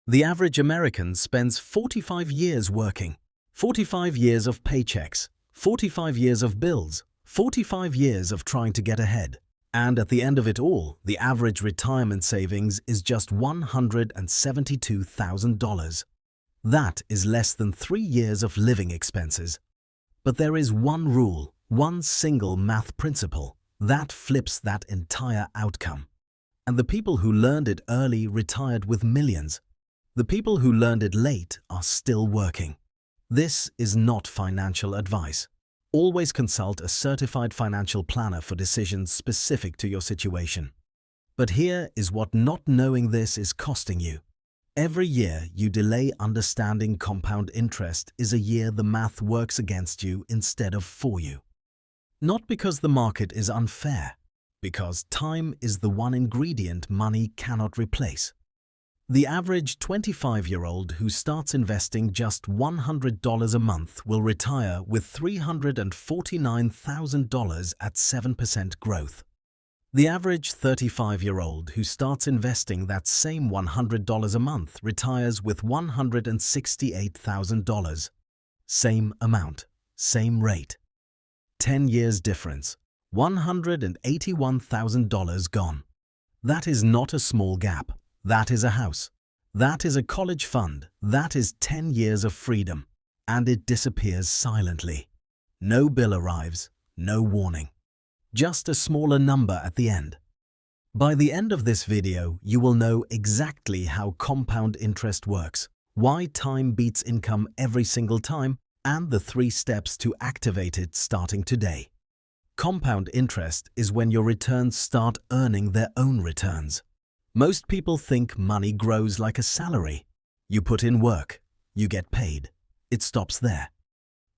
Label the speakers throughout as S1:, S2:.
S1: The average American spends 45 years working, 45 years of paychecks, 45 years of bills, 45 years of trying to get ahead. And at the end of it all, the average retirement savings is just $172,000. That is less than 3 years of living expenses. But there is one rule, one single math principle, that flips that entire outcome. And the people who learned it early retired with millions. The people who learned it late are still working. This is not financial advice. Always consult a certified financial planner for decisions specific to your situation. But here is what not knowing this is costing you. Every year you delay understanding compound interest is a year the math works against you instead of for you. Not because the market is unfair, because time is the one ingredient money cannot replace. The average 25-year-old who starts investing just $100 a month will retire with $349,000 at 7% growth. The average 35-year-old who starts investing that same $100 a month retires with $168,000. Same amount, same rate. 10 years difference, $181,000 gone. That is not a small gap. That is a house. That is a college fund. That is 10 years of freedom. And it disappears silently. No bill arrives, no warning. Just a smaller number at the end. By the end of this video, you will know exactly how compound interest works, why time beats income every single time, and the 3 steps to activate it starting today. Compound interest is when your returns start earning their own returns. Most people think money grows like a salary. You put in work, you get paid. It stops there.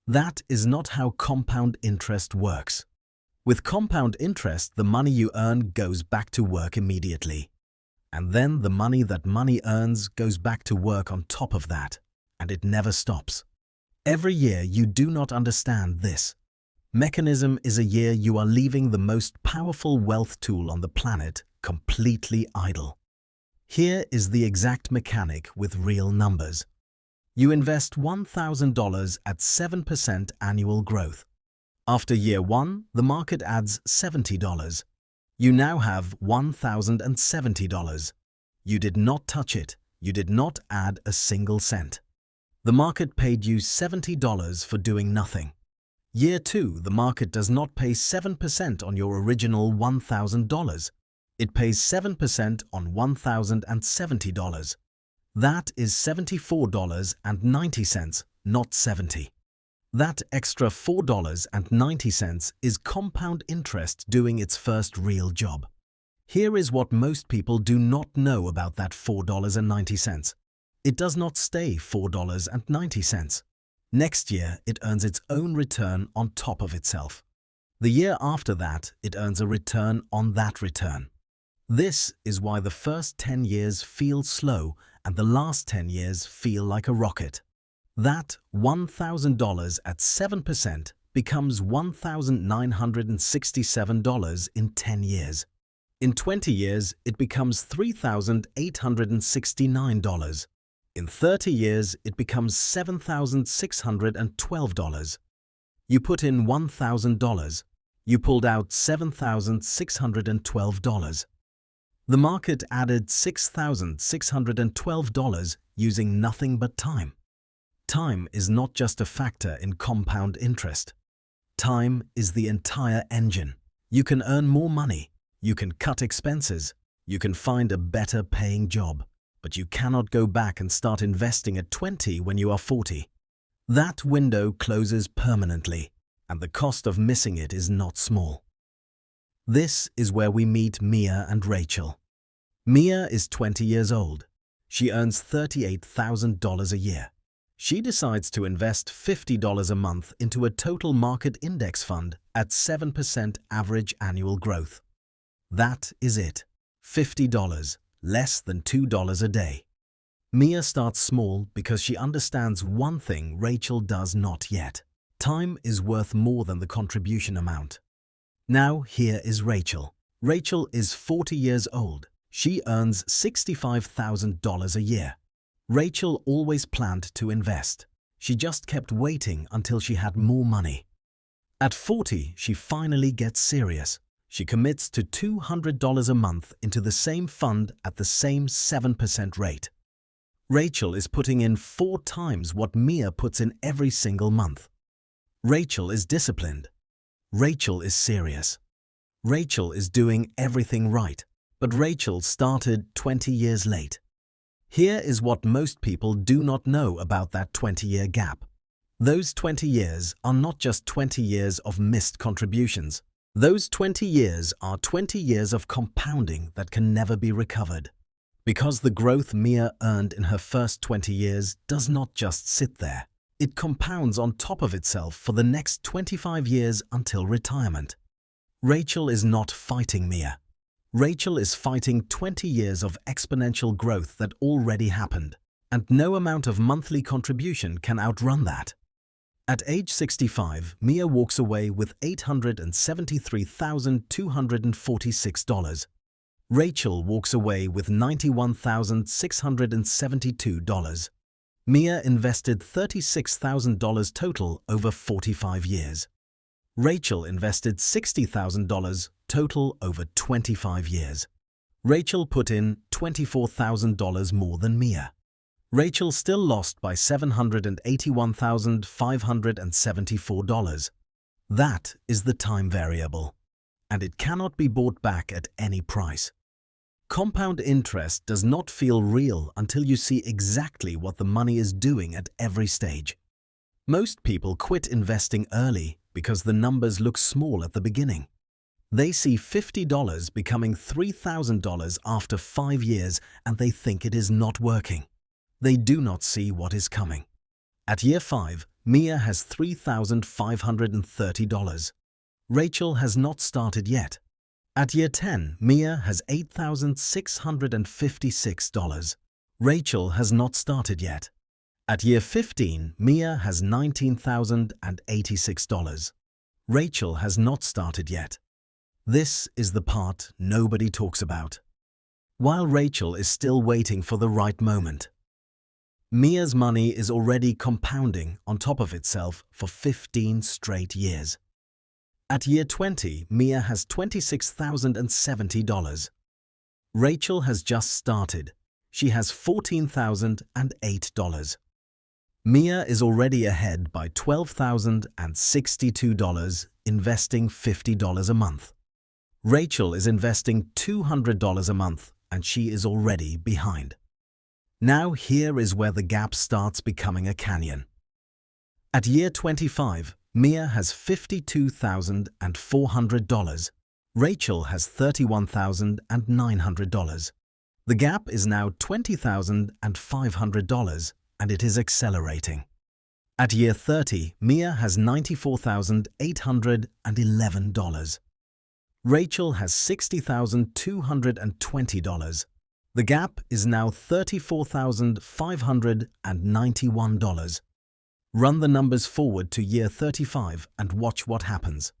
S1: That is not how compound interest works. With compound interest, the money you earn goes back to work immediately. And then the money that money earns goes back to work on top of that, and it never stops. Every year you do not understand this mechanism is a year you are leaving the most powerful wealth tool on the planet completely idle. Here is the exact mechanic with real numbers. You invest $1,000 at 7% annual growth. After year 1, the market adds $70. You now have $1,070. You did not touch it. You did not add a single cent. The market paid you $70 for doing nothing. Year 2, the market does not pay 7% on your original $1,000. It pays 7% on $1,070. That is $74.90, not $70. That extra $4.90 is compound interest doing its first real job. Here is what most people do not know about that $4.90. It does not stay $4.90. Next year, it earns its own return on top of itself. The year after that, it earns a return on that return. This is why the first 10 years feel slow and the last 10 years feel like a rocket. That $1,000 at 7% becomes $1,967 in 10 years. In 20 years, it becomes $3,869. In 30 years, it becomes $7,612. You put in $1,000. You pulled out $7,612. The market added $6,612 using nothing but time. Time is not just a factor in compound interest. Time is the entire engine. You can earn more money. You can cut expenses. You can find a better paying job. But you cannot go back and start investing at 20 when you are 40. That window closes permanently, and the cost of missing it is not small. This is where we meet Mia and Rachel. Mia is 20 years old. She earns $38,000 a year. She decides to invest $50 a month into a total market index fund at 7% average annual growth. That is it. $50, less than $2 a day. Mia starts small because she understands one thing Rachel does not yet. Time is worth more than the contribution amount. Now here is Rachel. Rachel is 40 years old. She earns $65,000 a year. Rachel always planned to invest. She just kept waiting until she had more money. At 40, she finally gets serious. She commits to $200 a month into the same fund at the same 7% rate. Rachel is putting in 4 times what Mia puts in every single month. Rachel is disciplined. Rachel is serious. Rachel is doing everything right, but Rachel started 20 years late. Here is what most people do not know about that 20-year gap. Those 20 years are not just 20 years of missed contributions. Those 20 years are 20 years of compounding that can never be recovered. Because the growth Mia earned in her first 20 years does not just sit there. It compounds on top of itself for the next 25 years until retirement. Rachel is not fighting Mia. Rachel is fighting 20 years of exponential growth that already happened, and no amount of monthly contribution can outrun that. At age 65, Mia walks away with $873,246. Rachel walks away with $91,672. Mia invested $36,000 total over 45 years. Rachel invested $60,000 total over 25 years. Rachel put in $24,000 more than Mia. Rachel still lost by $781,574. That is the time variable, and it cannot be bought back at any price. Compound interest does not feel real until you see exactly what the money is doing at every stage. Most people quit investing early because the numbers look small at the beginning. They see $50 becoming $3,000 after 5 years and they think it is not working. They do not see what is coming. At year 5, Mia has $3,530. Rachel has not started yet. At year 10, Mia has $8,656. Rachel has not started yet. At year 15, Mia has $19,086. Rachel has not started yet. This is the part nobody talks about. While Rachel is still waiting for the right moment, Mia's money is already compounding on top of itself for 15 straight years. At year 20, Mia has $26,070. Rachel has just started. She has $14,008. Mia is already ahead by $12,062, investing $50 a month. Rachel is investing $200 a month, and she is already behind. Now here is where the gap starts becoming a canyon. At year 25, Mia has $52,400. Rachel has $31,900. The gap is now $20,500, and it is accelerating. At year 30, Mia has $94,811. Rachel has $60,220. The gap is now $34,591. Run the numbers forward to year 35 and watch what happens.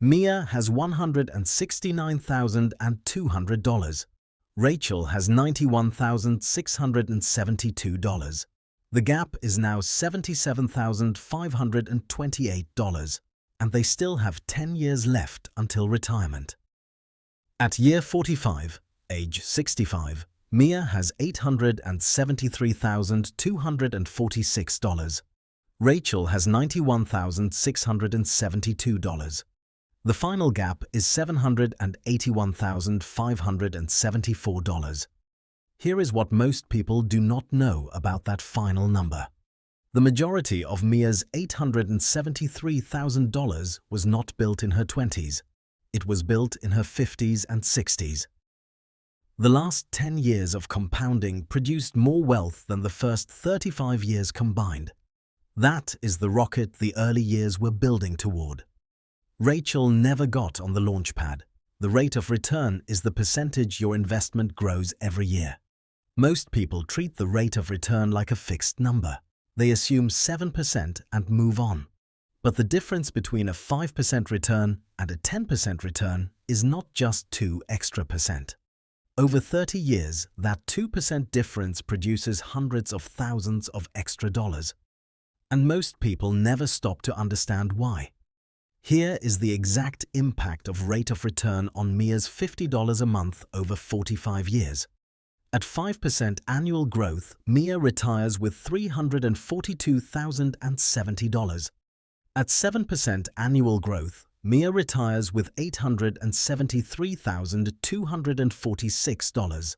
S1: Mia has $169,200. Rachel has $91,672. The gap is now $77,528, and they still have 10 years left until retirement. At year 45, age 65, Mia has $873,246. Rachel has $91,672. The final gap is $781,574. Here is what most people do not know about that final number. The majority of Mia's $873,000 was not built in her 20s. It was built in her 50s and 60s. The last 10 years of compounding produced more wealth than the first 35 years combined. That is the rocket the early years were building toward. Rachel never got on the launch pad. The rate of return is the percentage your investment grows every year. Most people treat the rate of return like a fixed number. They assume 7% and move on. But the difference between a 5% return and a 10% return is not just 2 extra percent. Over 30 years, that 2% difference produces hundreds of thousands of extra dollars. And most people never stop to understand why. Here is the exact impact of rate of return on Mia's $50 a month over 45 years. At 5% annual growth, Mia retires with $342,070. At 7% annual growth, Mia retires with $873,246.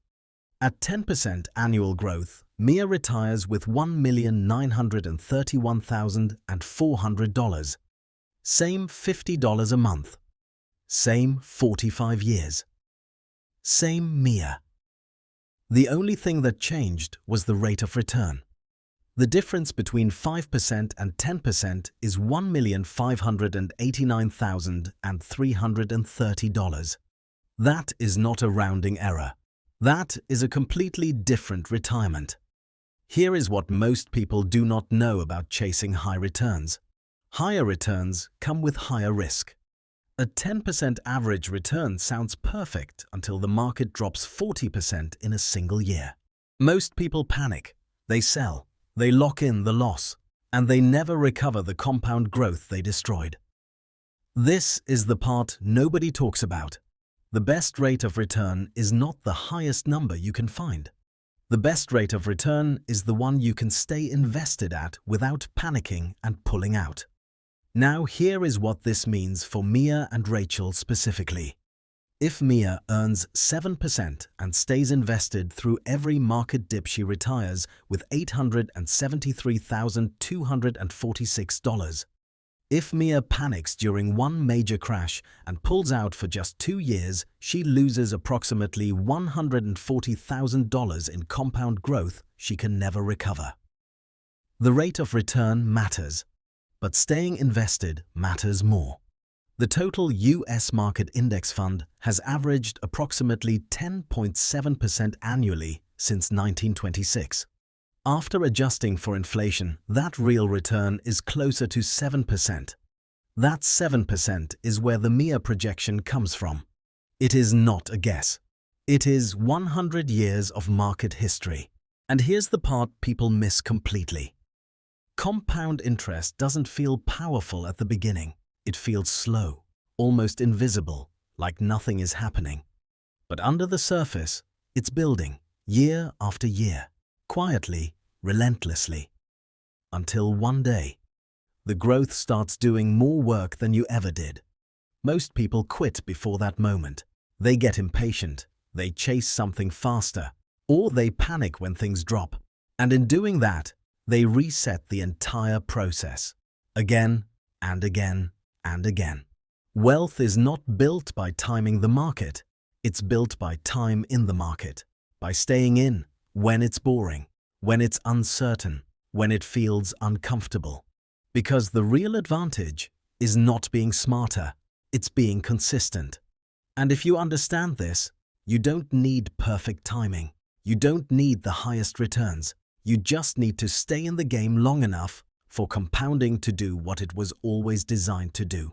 S1: At 10% annual growth, Mia retires with $1,931,400. Same $50 a month. Same 45 years. Same Mia. The only thing that changed was the rate of return. The difference between 5% and 10% is $1,589,330. That is not a rounding error. That is a completely different retirement. Here is what most people do not know about chasing high returns. Higher returns come with higher risk. A 10% average return sounds perfect until the market drops 40% in a single year. Most people panic, they sell, they lock in the loss, and they never recover the compound growth they destroyed. This is the part nobody talks about. The best rate of return is not the highest number you can find. The best rate of return is the one you can stay invested at without panicking and pulling out. Now here is what this means for Mia and Rachel specifically. If Mia earns 7% and stays invested through every market dip, she retires with $873,246. If Mia panics during one major crash and pulls out for just 2 years, she loses approximately $140,000 in compound growth she can never recover. The rate of return matters. But staying invested matters more. The total U.S. market index fund has averaged approximately 10.7% annually since 1926. After adjusting for inflation, that real return is closer to 7%. That 7% is where the Mia projection comes from. It is not a guess. It is 100 years of market history. And here's the part people miss completely. Compound interest doesn't feel powerful at the beginning. It feels slow, almost invisible, like nothing is happening. But under the surface, it's building, year after year, quietly, relentlessly. Until one day, the growth starts doing more work than you ever did. Most people quit before that moment. They get impatient, they chase something faster, or they panic when things drop. And in doing that, they reset the entire process, again and again and again. Wealth is not built by timing the market, it's built by time in the market, by staying in when it's boring, when it's uncertain, when it feels uncomfortable. Because the real advantage is not being smarter, it's being consistent. And if you understand this, you don't need perfect timing, you don't need the highest returns. You just need to stay in the game long enough for compounding to do what it was always designed to do.